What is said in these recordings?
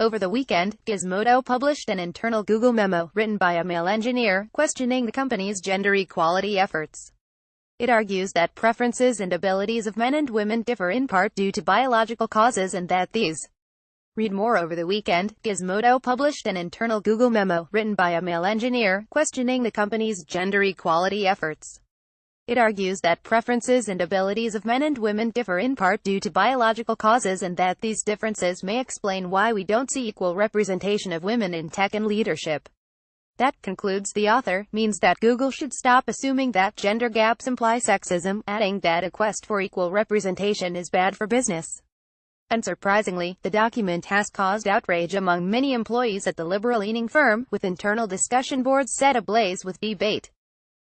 Over the weekend, Gizmodo published an internal Google memo, written by a male engineer, questioning the company's gender equality efforts. It argues that preferences and abilities of men and women differ in part due to biological causes and that these. Read more. Over the weekend, Gizmodo published an internal Google memo, written by a male engineer, questioning the company's gender equality efforts. It argues that preferences and abilities of men and women differ in part due to biological causes and that these differences may explain why we don't see equal representation of women in tech and leadership. That, concludes the author, means that Google should stop assuming that gender gaps imply sexism, adding that a quest for equal representation is bad for business. Unsurprisingly, the document has caused outrage among many employees at the liberal-leaning firm, with internal discussion boards set ablaze with debate.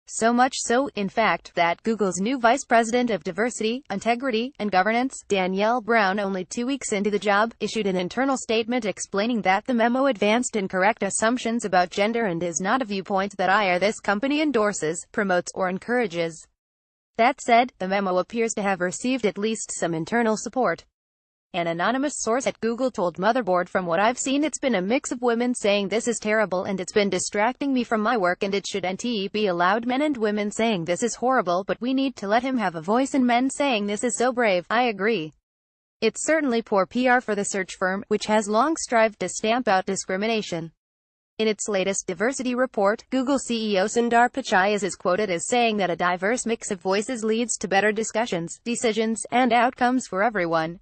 So much so, in fact, that Google's new Vice President of Diversity, Integrity, and Governance, Danielle Brown, only 2 weeks into the job, issued an internal statement explaining that the memo advanced incorrect assumptions about gender and is not a viewpoint that this company endorses, promotes, or encourages. That said, the memo appears to have received at least some internal support. An anonymous source at Google told Motherboard, "From what I've seen, it's been a mix of women saying this is terrible and it's been distracting me from my work and it shouldn't be allowed, men and women saying this is horrible but we need to let him have a voice, and men saying this is so brave. I agree. It's certainly poor PR for the search firm, which has long strived to stamp out discrimination." In its latest diversity report, Google CEO Sundar Pichai is quoted as saying that a diverse mix of voices leads to better discussions, decisions, and outcomes for everyone.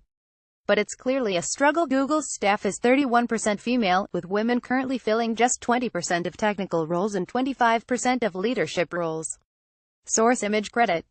But it's clearly a struggle. Google's staff is 31% female, with women currently filling just 20% of technical roles and 25% of leadership roles. Source image credit.